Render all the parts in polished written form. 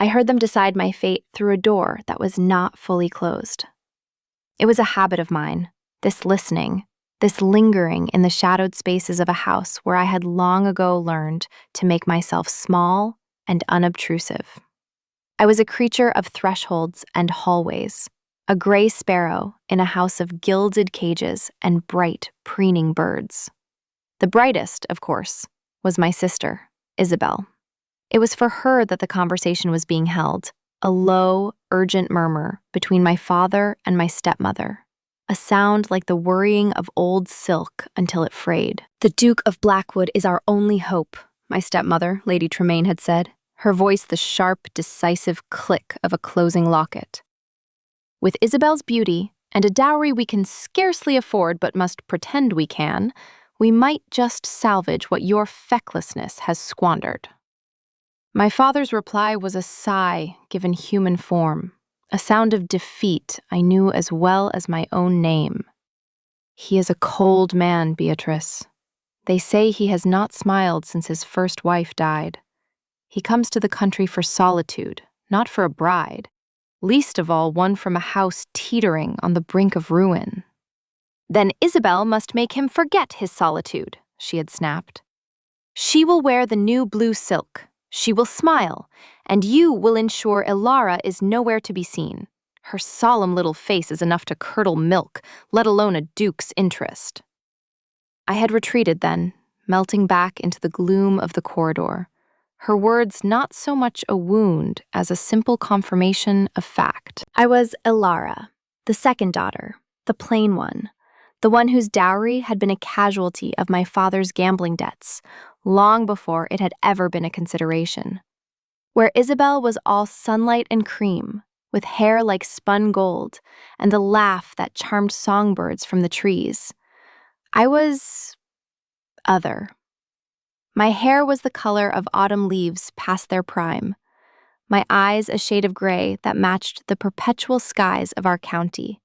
I heard them decide my fate through a door that was not fully closed. It was a habit of mine, this listening, this lingering in the shadowed spaces of a house where I had long ago learned to make myself small and unobtrusive. I was a creature of thresholds and hallways, a gray sparrow in a house of gilded cages and bright, preening birds. The brightest, of course, was my sister, Isabel. It was for her that the conversation was being held, a low, urgent murmur between my father and my stepmother, a sound like the worrying of old silk until it frayed. "The Duke of Blackwood is our only hope," my stepmother, Lady Tremaine, had said, her voice the sharp, decisive click of a closing locket. "With Isabel's beauty and a dowry we can scarcely afford but must pretend we can, we might just salvage what your fecklessness has squandered." My father's reply was a sigh given human form, a sound of defeat I knew as well as my own name. "He is a cold man, Beatrice. They say he has not smiled since his first wife died. He comes to the country for solitude, not for a bride, least of all one from a house teetering on the brink of ruin." "Then Isabel must make him forget his solitude," she had snapped. "She will wear the new blue silk. She will smile, and you will ensure Ilara is nowhere to be seen. Her solemn little face is enough to curdle milk, let alone a duke's interest." I had retreated then, melting back into the gloom of the corridor, her words not so much a wound as a simple confirmation of fact. I was Ilara, the second daughter, the plain one, the one whose dowry had been a casualty of my father's gambling debts, long before it had ever been a consideration. Where Isabel was all sunlight and cream, with hair like spun gold, and the laugh that charmed songbirds from the trees, I was other. My hair was the color of autumn leaves past their prime, my eyes a shade of gray that matched the perpetual skies of our county,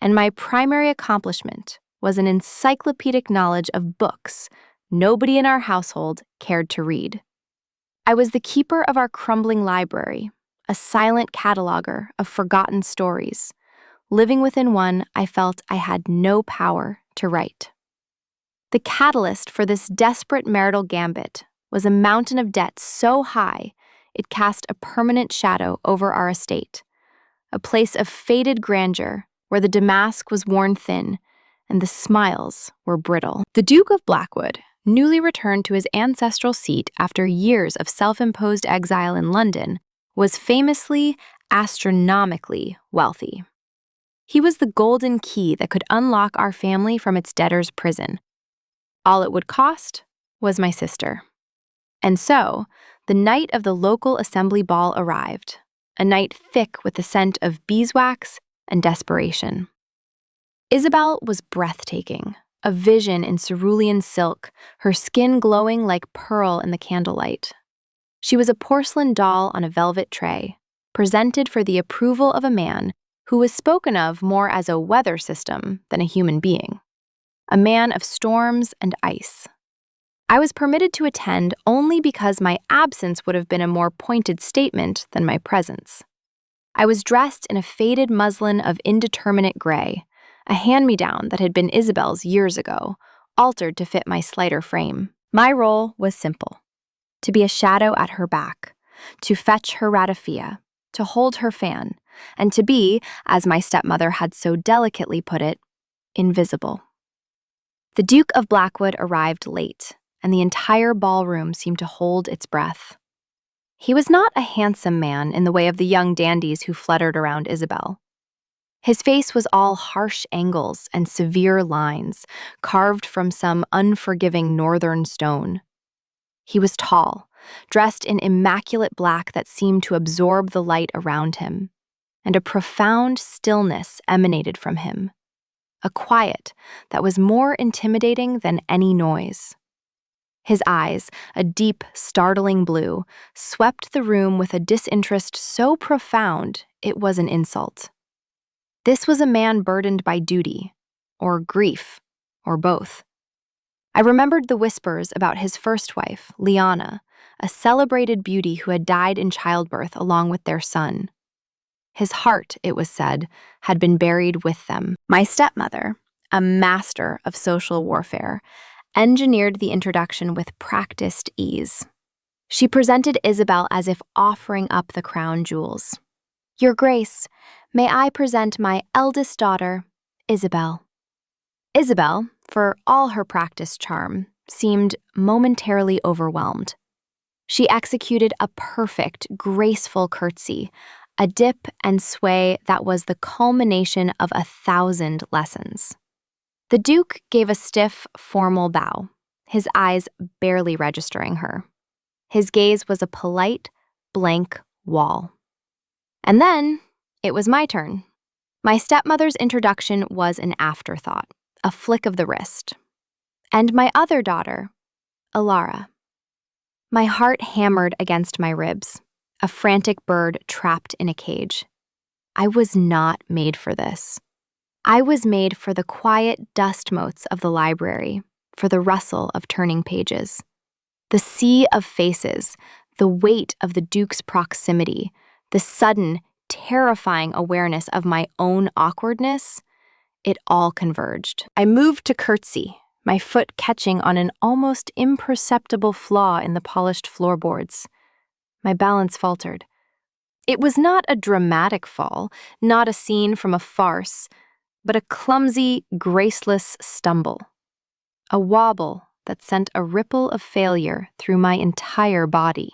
and my primary accomplishment was an encyclopedic knowledge of books nobody in our household cared to read. I was the keeper of our crumbling library, a silent cataloger of forgotten stories. Living within one, I felt I had no power to write. The catalyst for this desperate marital gambit was a mountain of debt so high it cast a permanent shadow over our estate, a place of faded grandeur where the damask was worn thin and the smiles were brittle. The Duke of Blackwood, newly returned to his ancestral seat after years of self-imposed exile in London, was famously, astronomically wealthy. He was the golden key that could unlock our family from its debtor's prison. All it would cost was my sister. And so, the night of the local assembly ball arrived, a night thick with the scent of beeswax and desperation. Isabel was breathtaking, a vision in cerulean silk, her skin glowing like pearl in the candlelight. She was a porcelain doll on a velvet tray, presented for the approval of a man who was spoken of more as a weather system than a human being, a man of storms and ice. I was permitted to attend only because my absence would have been a more pointed statement than my presence. I was dressed in a faded muslin of indeterminate gray, a hand-me-down that had been Isabel's years ago, altered to fit my slighter frame. My role was simple: to be a shadow at her back, to fetch her ratafia, to hold her fan, and to be, as my stepmother had so delicately put it, invisible. The Duke of Blackwood arrived late, and the entire ballroom seemed to hold its breath. He was not a handsome man in the way of the young dandies who fluttered around Isabel. His face was all harsh angles and severe lines, carved from some unforgiving northern stone. He was tall, dressed in immaculate black that seemed to absorb the light around him, and a profound stillness emanated from him, a quiet that was more intimidating than any noise. His eyes, a deep, startling blue, swept the room with a disinterest so profound it was an insult. This was a man burdened by duty, or grief, or both. I remembered the whispers about his first wife, Liana, a celebrated beauty who had died in childbirth along with their son. His heart, it was said, had been buried with them. My stepmother, a master of social warfare, engineered the introduction with practiced ease. She presented Isabel as if offering up the crown jewels. "Your Grace, may I present my eldest daughter, Isabel." Isabel, for all her practiced charm, seemed momentarily overwhelmed. She executed a perfect, graceful curtsy, a dip and sway that was the culmination of 1,000 lessons. The Duke gave a stiff, formal bow, his eyes barely registering her. His gaze was a polite, blank wall. And then it was my turn. My stepmother's introduction was an afterthought, a flick of the wrist. And my other daughter, Alara. My heart hammered against my ribs, a frantic bird trapped in a cage. I was not made for this. I was made for the quiet dust motes of the library, for the rustle of turning pages. The sea of faces, the weight of the Duke's proximity, the sudden, terrifying awareness of my own awkwardness, it all converged. I moved to curtsy, my foot catching on an almost imperceptible flaw in the polished floorboards. My balance faltered. It was not a dramatic fall, not a scene from a farce, but a clumsy, graceless stumble. A wobble that sent a ripple of failure through my entire body.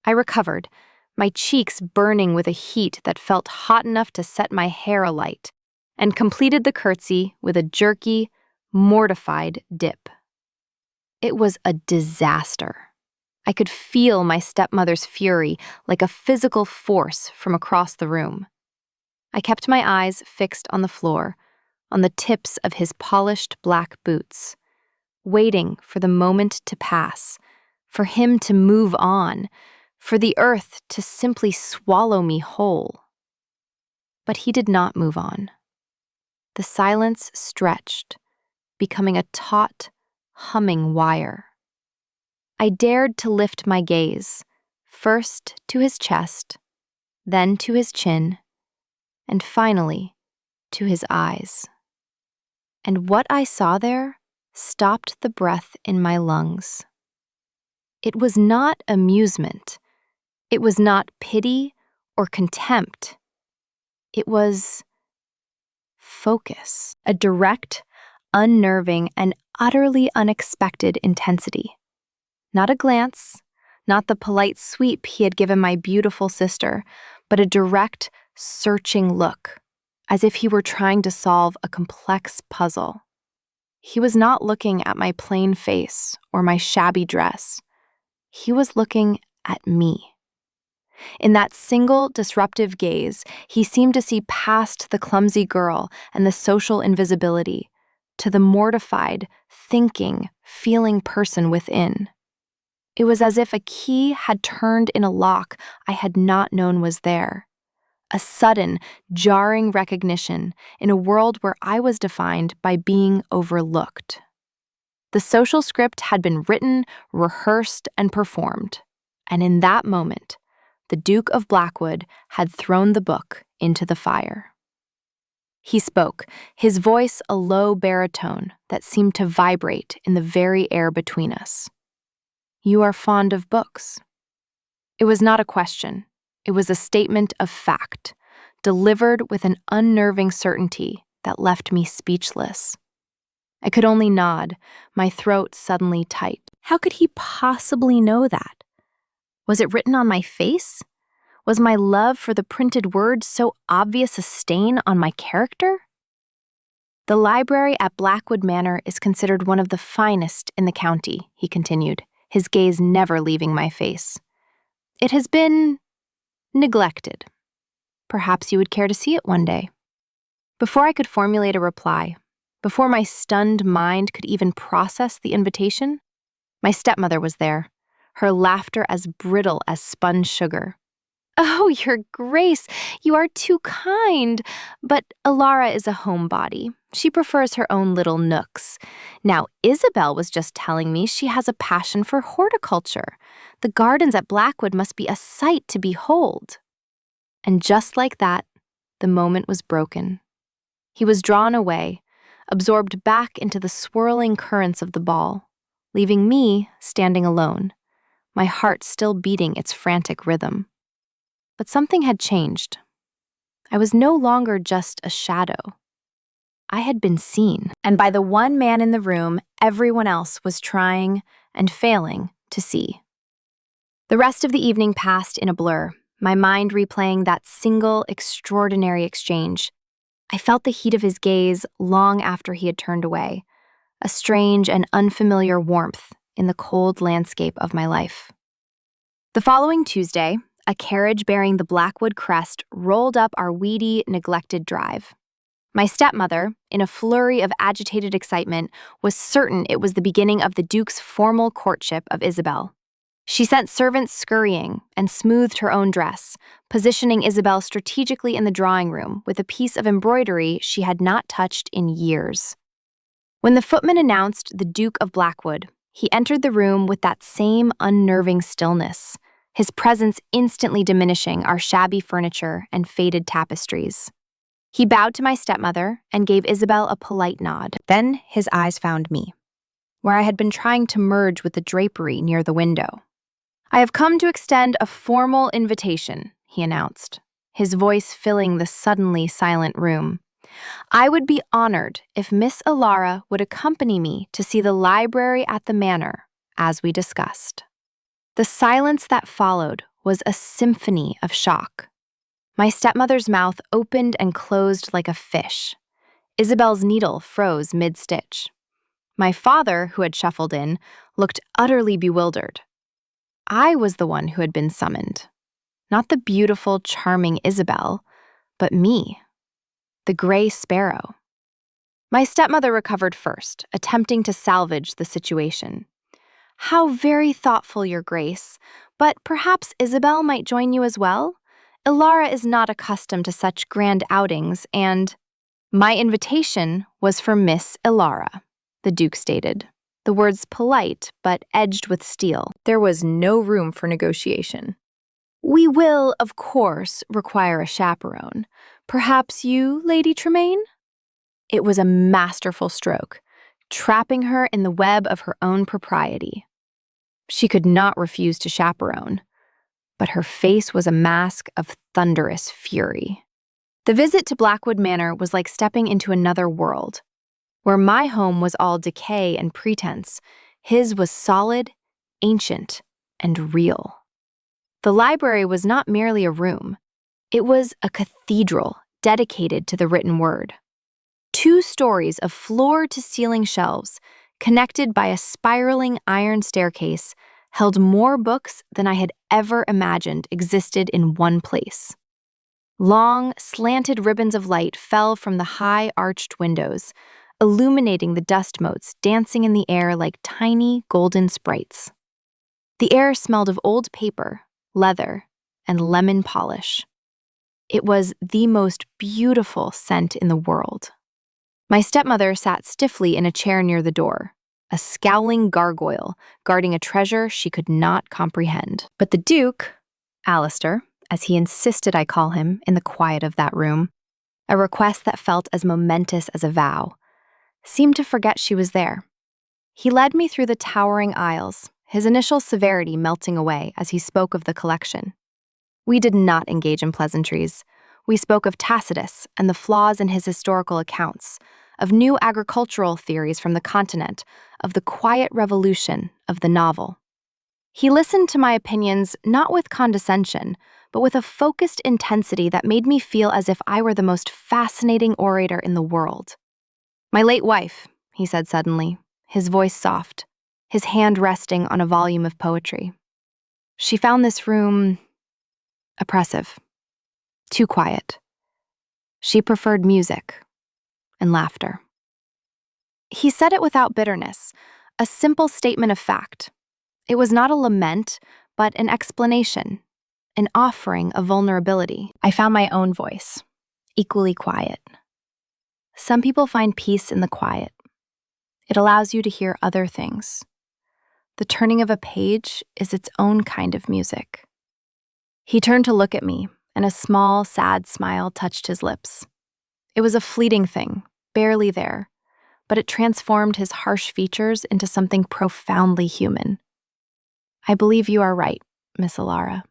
I recovered, my cheeks burning with a heat that felt hot enough to set my hair alight, and completed the curtsy with a jerky, mortified dip. It was a disaster. I could feel my stepmother's fury like a physical force from across the room. I kept my eyes fixed on the floor, on the tips of his polished black boots, waiting for the moment to pass, for him to move on, for the earth to simply swallow me whole. But he did not move on. The silence stretched, becoming a taut, humming wire. I dared to lift my gaze, first to his chest, then to his chin, and finally to his eyes. And what I saw there stopped the breath in my lungs. It was not amusement. It was not pity or contempt. It was focus, a direct, unnerving, and utterly unexpected intensity. Not a glance, not the polite sweep he had given my beautiful sister, but a direct, searching look, as if he were trying to solve a complex puzzle. He was not looking at my plain face or my shabby dress. He was looking at me. In that single, disruptive gaze, he seemed to see past the clumsy girl and the social invisibility to the mortified, thinking, feeling person within. It was as if a key had turned in a lock I had not known was there. A sudden, jarring recognition in a world where I was defined by being overlooked. The social script had been written, rehearsed, and performed, and in that moment, the Duke of Blackwood had thrown the book into the fire. He spoke, his voice a low baritone that seemed to vibrate in the very air between us. "You are fond of books." It was not a question. It was a statement of fact, delivered with an unnerving certainty that left me speechless. I could only nod, my throat suddenly tight. How could he possibly know that? Was it written on my face? Was my love for the printed word so obvious a stain on my character? "The library at Blackwood Manor is considered one of the finest in the county," he continued, his gaze never leaving my face. "It has been neglected. Perhaps you would care to see it one day." Before I could formulate a reply, before my stunned mind could even process the invitation, my stepmother was there, her laughter as brittle as spun sugar. "Oh, Your Grace, you are too kind. But Alara is a homebody. She prefers her own little nooks. Now, Isabel was just telling me she has a passion for horticulture. The gardens at Blackwood must be a sight to behold. And just like that, the moment was broken. He was drawn away, absorbed back into the swirling currents of the ball, leaving me standing alone, my heart still beating its frantic rhythm. But something had changed. I was no longer just a shadow. I had been seen, and by the one man in the room, everyone else was trying and failing to see. The rest of the evening passed in a blur, my mind replaying that single, extraordinary exchange. I felt the heat of his gaze long after he had turned away, a strange and unfamiliar warmth in the cold landscape of my life. The following Tuesday, a carriage bearing the Blackwood crest rolled up our weedy, neglected drive. My stepmother, in a flurry of agitated excitement, was certain it was the beginning of the Duke's formal courtship of Isabel. She sent servants scurrying and smoothed her own dress, positioning Isabel strategically in the drawing room with a piece of embroidery she had not touched in years. When the footman announced the Duke of Blackwood, he entered the room with that same unnerving stillness, his presence instantly diminishing our shabby furniture and faded tapestries. He bowed to my stepmother and gave Isabel a polite nod. Then his eyes found me, where I had been trying to merge with the drapery near the window. "I have come to extend a formal invitation," he announced, his voice filling the suddenly silent room. "I would be honored if Miss Ilara would accompany me to see the library at the manor, as we discussed." The silence that followed was a symphony of shock. My stepmother's mouth opened and closed like a fish. Isabel's needle froze mid-stitch. My father, who had shuffled in, looked utterly bewildered. I was the one who had been summoned. Not the beautiful, charming Isabel, but me, the gray sparrow. My stepmother recovered first, attempting to salvage the situation. "How very thoughtful, Your Grace, but perhaps Isabel might join you as well? Ilara is not accustomed to such grand outings, and—" "My invitation was for Miss Ilara," the Duke stated, the words polite but edged with steel. There was no room for negotiation. "We will, of course, require a chaperone. Perhaps you, Lady Tremaine?" It was a masterful stroke, trapping her in the web of her own propriety. She could not refuse to chaperone, but her face was a mask of thunderous fury. The visit to Blackwood Manor was like stepping into another world. Where my home was all decay and pretense, his was solid, ancient, and real. The library was not merely a room. It was a cathedral dedicated to the written word. 2 stories of floor-to-ceiling shelves, connected by a spiraling iron staircase, held more books than I had ever imagined existed in one place. Long, slanted ribbons of light fell from the high, arched windows, illuminating the dust motes dancing in the air like tiny, golden sprites. The air smelled of old paper, leather, and lemon polish. It was the most beautiful scent in the world. My stepmother sat stiffly in a chair near the door, a scowling gargoyle guarding a treasure she could not comprehend. But the Duke, Alistair, as he insisted I call him in the quiet of that room, a request that felt as momentous as a vow, seemed to forget she was there. He led me through the towering aisles, his initial severity melting away as he spoke of the collection. We did not engage in pleasantries. We spoke of Tacitus and the flaws in his historical accounts, of new agricultural theories from the continent, of the quiet revolution of the novel. He listened to my opinions not with condescension, but with a focused intensity that made me feel as if I were the most fascinating orator in the world. "My late wife," he said suddenly, his voice soft, his hand resting on a volume of poetry. "She found this room oppressive, too quiet. She preferred music and laughter." He said it without bitterness, a simple statement of fact. It was not a lament, but an explanation, an offering of vulnerability. I found my own voice, equally quiet. Some people find peace in the quiet. It allows you to hear other things. The turning of a page is its own kind of music. He turned to look at me, and a small, sad smile touched his lips. It was a fleeting thing, barely there, but it transformed his harsh features into something profoundly human. I believe you are right, Miss Alara.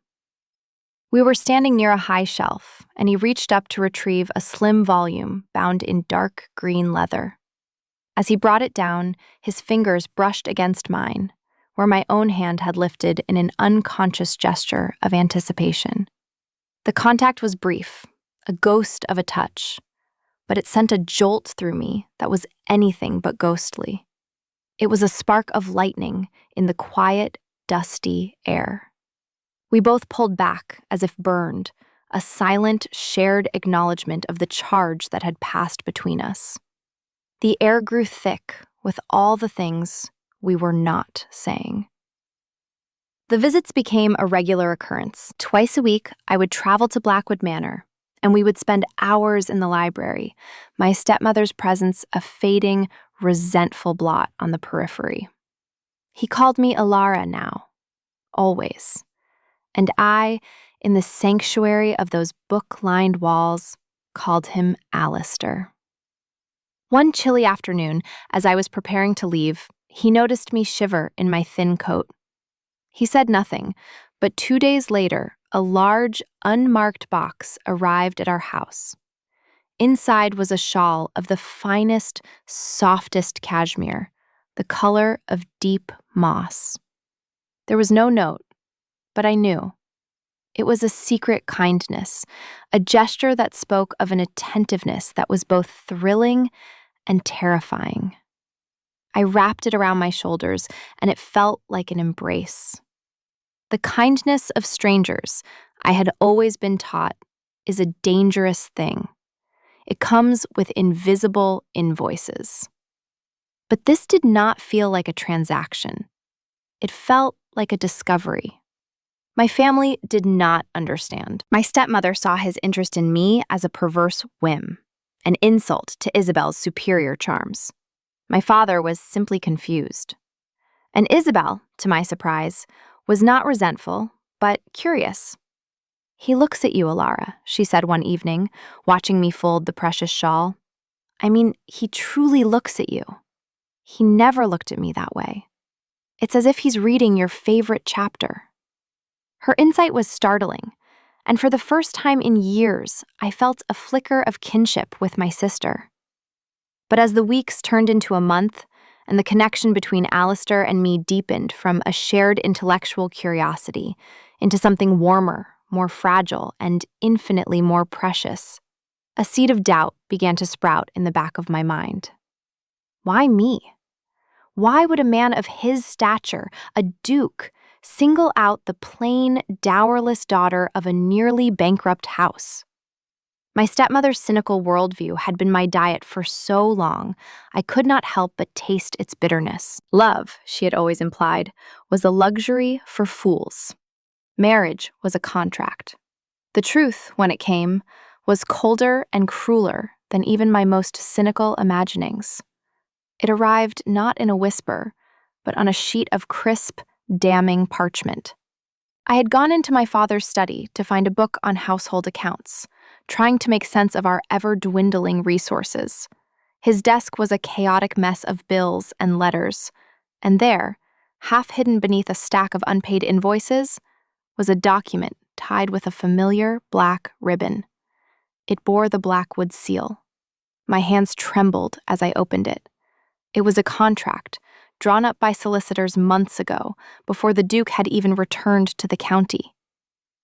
We were standing near a high shelf, and he reached up to retrieve a slim volume bound in dark green leather. As he brought it down, his fingers brushed against mine, where my own hand had lifted in an unconscious gesture of anticipation. The contact was brief, a ghost of a touch, but it sent a jolt through me that was anything but ghostly. It was a spark of lightning in the quiet, dusty air. We both pulled back as if burned, a silent, shared acknowledgement of the charge that had passed between us. The air grew thick with all the things we were not saying. The visits became a regular occurrence. Twice a week, I would travel to Blackwood Manor, and we would spend hours in the library, my stepmother's presence a fading, resentful blot on the periphery. He called me Alara now, always. And I, in the sanctuary of those book-lined walls, called him Alistair. One chilly afternoon, as I was preparing to leave, he noticed me shiver in my thin coat. He said nothing, but 2 days later, a large, unmarked box arrived at our house. Inside was a shawl of the finest, softest cashmere, the color of deep moss. There was no note, but I knew. It was a secret kindness, a gesture that spoke of an attentiveness that was both thrilling and terrifying. I wrapped it around my shoulders, and it felt like an embrace. The kindness of strangers, I had always been taught, is a dangerous thing. It comes with invisible invoices. But this did not feel like a transaction. It felt like a discovery. My family did not understand. My stepmother saw his interest in me as a perverse whim, an insult to Isabel's superior charms. My father was simply confused. And Isabel, to my surprise, was not resentful, but curious. "He looks at you, Alara," she said one evening, watching me fold the precious shawl. "I mean, he truly looks at you. He never looked at me that way. It's as if he's reading your favorite chapter." Her insight was startling, and for the first time in years, I felt a flicker of kinship with my sister. But as the weeks turned into a month, and the connection between Alistair and me deepened from a shared intellectual curiosity into something warmer, more fragile, and infinitely more precious, a seed of doubt began to sprout in the back of my mind. Why me? Why would a man of his stature, a duke, single out the plain, dowerless daughter of a nearly bankrupt house? My stepmother's cynical worldview had been my diet for so long, I could not help but taste its bitterness. Love, she had always implied, was a luxury for fools. Marriage was a contract. The truth, when it came, was colder and crueler than even my most cynical imaginings. It arrived not in a whisper, but on a sheet of crisp, damning parchment. I had gone into my father's study to find a book on household accounts, trying to make sense of our ever-dwindling resources. His desk was a chaotic mess of bills and letters, and there, half hidden beneath a stack of unpaid invoices, was a document tied with a familiar black ribbon. It bore the Blackwood seal. My hands trembled as I opened it. It was a contract, drawn up by solicitors months ago, before the Duke had even returned to the county.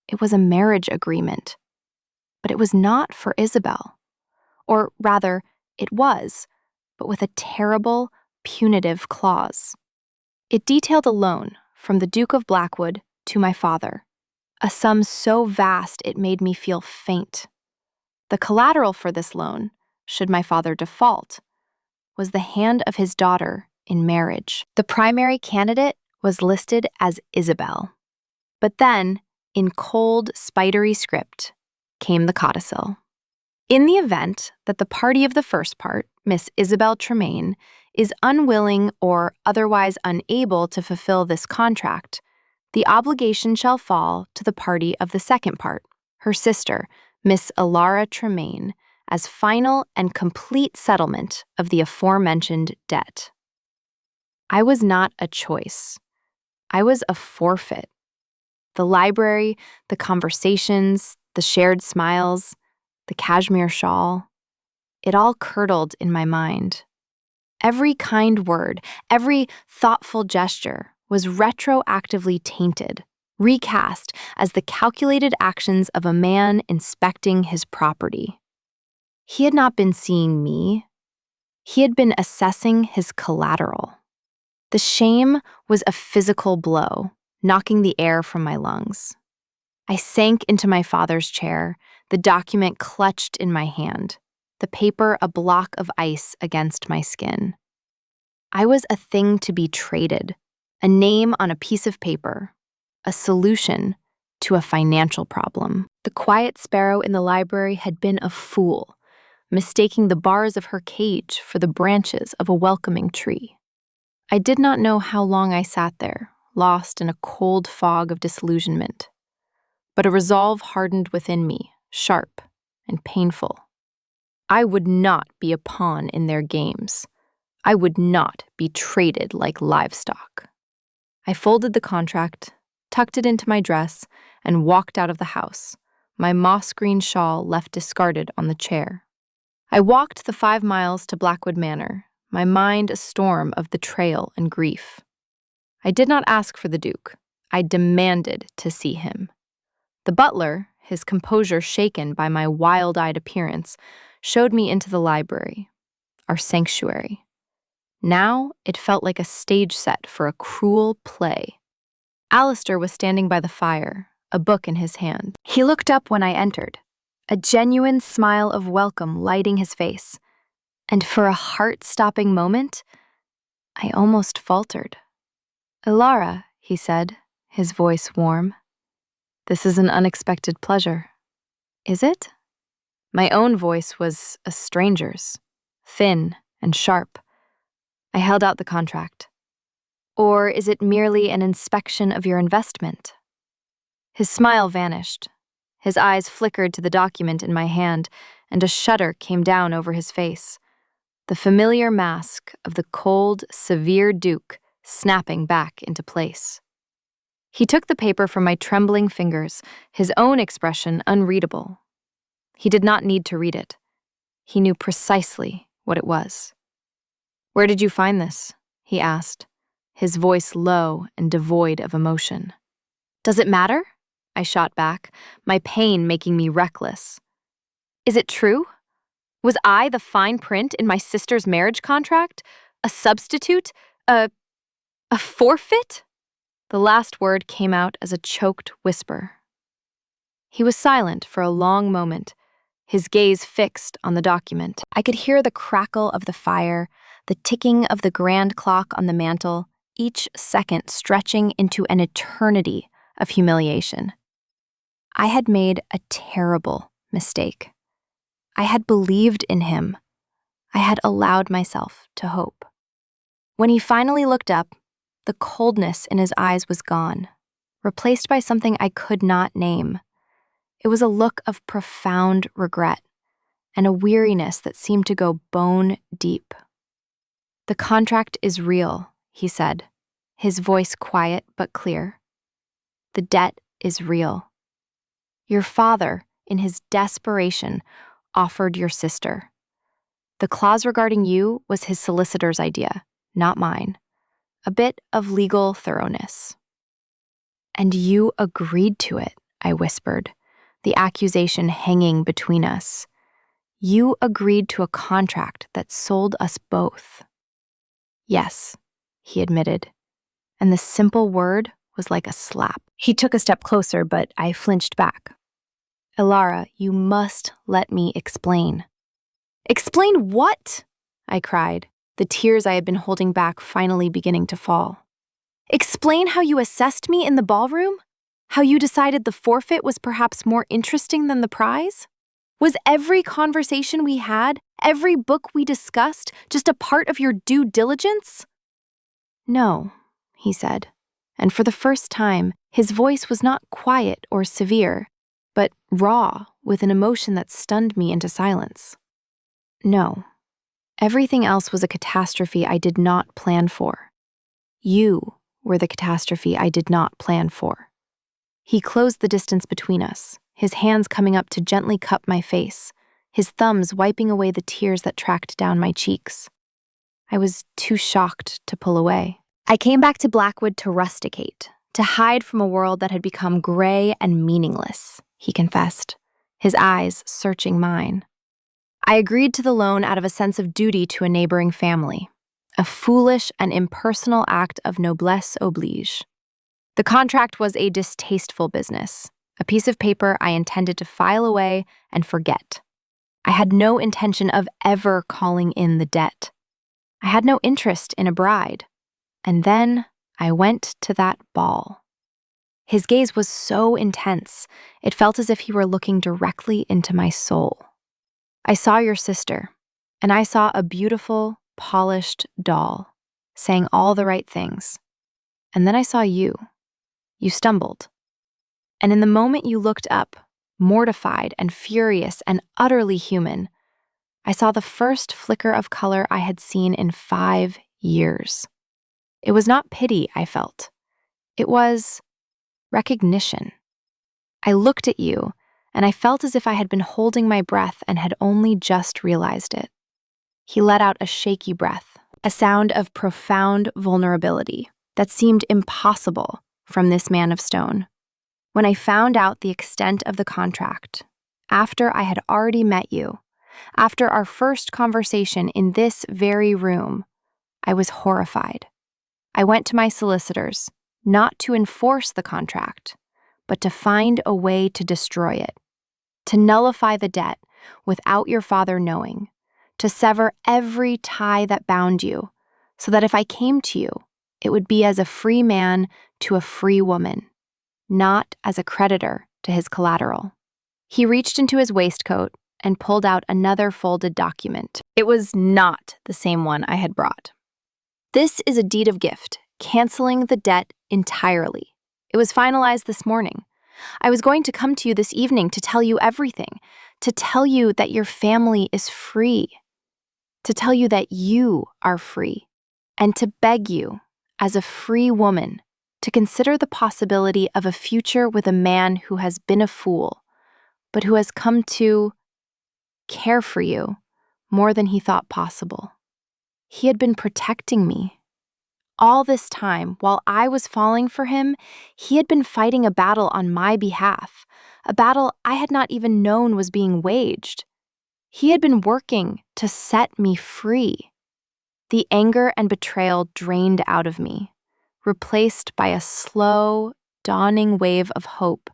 It was a marriage agreement. But it was not for Isabel. Or rather, it was, but with a terrible, punitive clause. It detailed a loan from the Duke of Blackwood to my father, a sum so vast it made me feel faint. The collateral for this loan, should my father default, was the hand of his daughter in marriage. The primary candidate was listed as Isabel. But then, in cold, spidery script, came the codicil. In the event that the party of the first part, Miss Isabel Tremaine, is unwilling or otherwise unable to fulfill this contract, the obligation shall fall to the party of the second part, her sister, Miss Alara Tremaine, as final and complete settlement of the aforementioned debt. I was not a choice. I was a forfeit. The library, the conversations, the shared smiles, the cashmere shawl, it all curdled in my mind. Every kind word, every thoughtful gesture was retroactively tainted, recast as the calculated actions of a man inspecting his property. He had not been seeing me. He had been assessing his collateral. The shame was a physical blow, knocking the air from my lungs. I sank into my father's chair, the document clutched in my hand, the paper a block of ice against my skin. I was a thing to be traded, a name on a piece of paper, a solution to a financial problem. The quiet sparrow in the library had been a fool, mistaking the bars of her cage for the branches of a welcoming tree. I did not know how long I sat there, lost in a cold fog of disillusionment. But a resolve hardened within me, sharp and painful. I would not be a pawn in their games. I would not be traded like livestock. I folded the contract, tucked it into my dress, and walked out of the house, my moss-green shawl left discarded on the chair. I walked the 5 miles to Blackwood Manor, my mind a storm of betrayal and grief. I did not ask for the Duke. I demanded to see him. The butler, his composure shaken by my wild-eyed appearance, showed me into the library, our sanctuary. Now it felt like a stage set for a cruel play. Alistair was standing by the fire, a book in his hand. He looked up when I entered, a genuine smile of welcome lighting his face. And for a heart-stopping moment, I almost faltered. "Alara," he said, his voice warm. "This is an unexpected pleasure." "Is it?" My own voice was a stranger's, thin and sharp. I held out the contract. "Or is it merely an inspection of your investment?" His smile vanished. His eyes flickered to the document in my hand, and a shudder came down over his face. The familiar mask of the cold, severe Duke snapping back into place. He took the paper from my trembling fingers, his own expression unreadable. He did not need to read it. He knew precisely what it was. "Where did you find this?" he asked, his voice low and devoid of emotion. "Does it matter?" I shot back, my pain making me reckless. "Is it true? Was I the fine print in my sister's marriage contract? A substitute? A forfeit?" The last word came out as a choked whisper. He was silent for a long moment, his gaze fixed on the document. I could hear the crackle of the fire, the ticking of the grand clock on the mantel, each second stretching into an eternity of humiliation. I had made a terrible mistake. I had believed in him. I had allowed myself to hope. When he finally looked up, the coldness in his eyes was gone, replaced by something I could not name. It was a look of profound regret and a weariness that seemed to go bone deep. "The contract is real," he said, his voice quiet but clear. "The debt is real. Your father, in his desperation, offered your sister. The clause regarding you was his solicitor's idea, not mine. A bit of legal thoroughness." "And you agreed to it," I whispered, the accusation hanging between us. "You agreed to a contract that sold us both." "Yes," he admitted, and the simple word was like a slap. He took a step closer, but I flinched back. "Alara, you must let me explain." "Explain what?" I cried, the tears I had been holding back finally beginning to fall. "Explain how you assessed me in the ballroom? How you decided the forfeit was perhaps more interesting than the prize?" Was every conversation we had, every book we discussed, just a part of your due diligence? No, he said, and for the first time, his voice was not quiet or severe, but raw with an emotion that stunned me into silence. No, everything else was a catastrophe I did not plan for. You were the catastrophe I did not plan for. He closed the distance between us, his hands coming up to gently cup my face, his thumbs wiping away the tears that tracked down my cheeks. I was too shocked to pull away. I came back to Blackwood to rusticate, to hide from a world that had become gray and meaningless, he confessed, his eyes searching mine. I agreed to the loan out of a sense of duty to a neighboring family, a foolish and impersonal act of noblesse oblige. The contract was a distasteful business, a piece of paper I intended to file away and forget. I had no intention of ever calling in the debt. I had no interest in a bride. And then I went to that ball. His gaze was so intense, it felt as if he were looking directly into my soul. I saw your sister, and I saw a beautiful, polished doll, saying all the right things. And then I saw you. You stumbled. And in the moment you looked up, mortified and furious and utterly human, I saw the first flicker of color I had seen in 5 years. It was not pity I felt. It was recognition. I looked at you, and I felt as if I had been holding my breath and had only just realized it. He let out a shaky breath, a sound of profound vulnerability that seemed impossible from this man of stone. When I found out the extent of the contract, after I had already met you, after our first conversation in this very room, I was horrified. I went to my solicitors, not to enforce the contract, but to find a way to destroy it, to nullify the debt without your father knowing, to sever every tie that bound you, so that if I came to you, it would be as a free man to a free woman, not as a creditor to his collateral. He reached into his waistcoat and pulled out another folded document. It was not the same one I had brought. This is a deed of gift, canceling the debt entirely. It was finalized this morning. I was going to come to you this evening to tell you everything, to tell you that your family is free, to tell you that you are free, and to beg you, as a free woman, to consider the possibility of a future with a man who has been a fool, but who has come to care for you more than he thought possible. He had been protecting me. All this time, while I was falling for him, he had been fighting a battle on my behalf, a battle I had not even known was being waged. He had been working to set me free. The anger and betrayal drained out of me, replaced by a slow, dawning wave of hope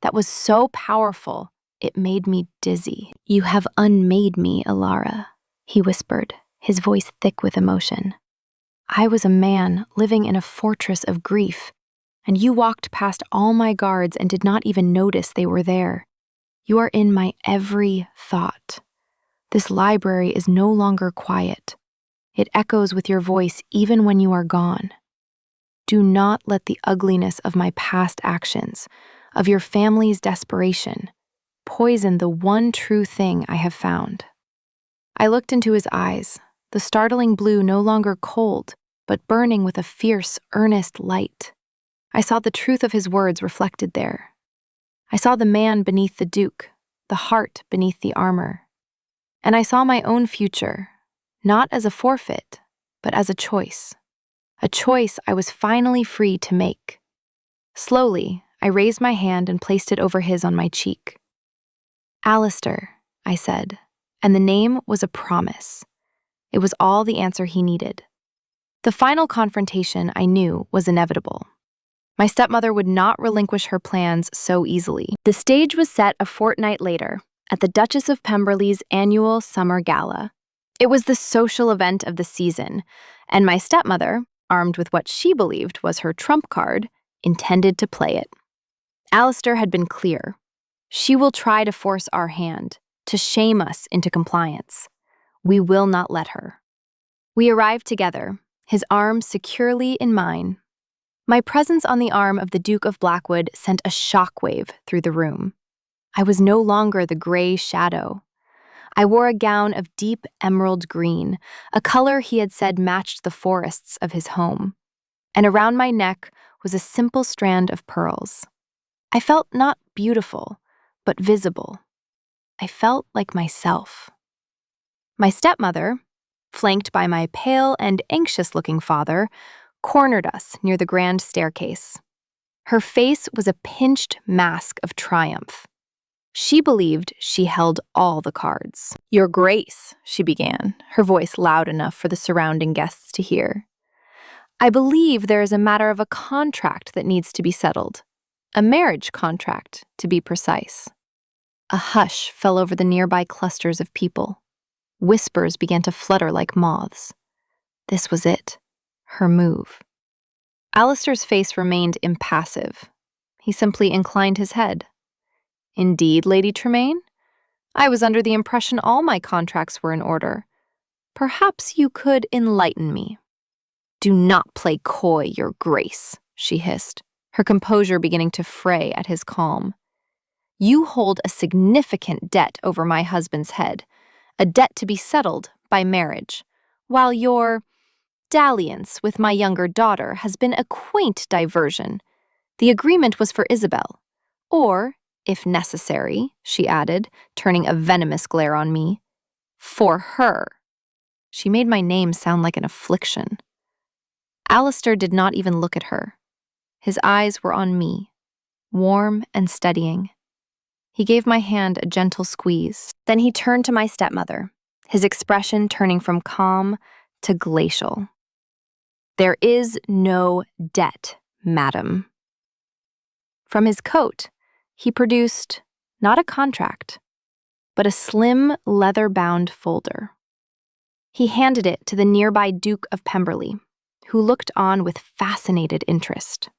that was so powerful it made me dizzy. "You have unmade me, Alara," he whispered, his voice thick with emotion. "I was a man living in a fortress of grief, and you walked past all my guards and did not even notice they were there. You are in my every thought. This library is no longer quiet. It echoes with your voice even when you are gone. Do not let the ugliness of my past actions, of your family's desperation, poison the one true thing I have found." I looked into his eyes, the startling blue no longer cold, but burning with a fierce, earnest light. I saw the truth of his words reflected there. I saw the man beneath the duke, the heart beneath the armor. And I saw my own future, not as a forfeit, but as a choice I was finally free to make. Slowly, I raised my hand and placed it over his on my cheek. "Alistair," I said, and the name was a promise. It was all the answer he needed. The final confrontation, I knew, was inevitable. My stepmother would not relinquish her plans so easily. The stage was set a fortnight later, at the Duchess of Pemberley's annual summer gala. It was the social event of the season, and my stepmother, armed with what she believed was her trump card, intended to play it. Alistair had been clear. She will try to force our hand, to shame us into compliance. We will not let her. We arrived together, his arm securely in mine. My presence on the arm of the Duke of Blackwood sent a shockwave through the room. I was no longer the gray shadow. I wore a gown of deep emerald green, a color he had said matched the forests of his home. And around my neck was a simple strand of pearls. I felt not beautiful, but visible. I felt like myself. My stepmother, flanked by my pale and anxious-looking father, cornered us near the grand staircase. Her face was a pinched mask of triumph. She believed she held all the cards. "Your Grace," she began, her voice loud enough for the surrounding guests to hear. "I believe there is a matter of a contract that needs to be settled. A marriage contract, to be precise." A hush fell over the nearby clusters of people. Whispers began to flutter like moths. This was it. Her move. Alistair's face remained impassive. He simply inclined his head. "Indeed, Lady Tremaine? I was under the impression all my contracts were in order. Perhaps you could enlighten me." "Do not play coy, Your Grace," she hissed, her composure beginning to fray at his calm. "You hold a significant debt over my husband's head, a debt to be settled by marriage, while your dalliance with my younger daughter has been a quaint diversion. The agreement was for Isabel, or, if necessary," she added, turning a venomous glare on me, "for her." She made my name sound like an affliction. Alistair did not even look at her. His eyes were on me, warm and steadying. He gave my hand a gentle squeeze. Then he turned to my stepmother, his expression turning from calm to glacial. "There is no debt, madam." From his coat, he produced not a contract, but a slim, leather-bound folder. He handed it to the nearby Duke of Pemberley, who looked on with fascinated interest.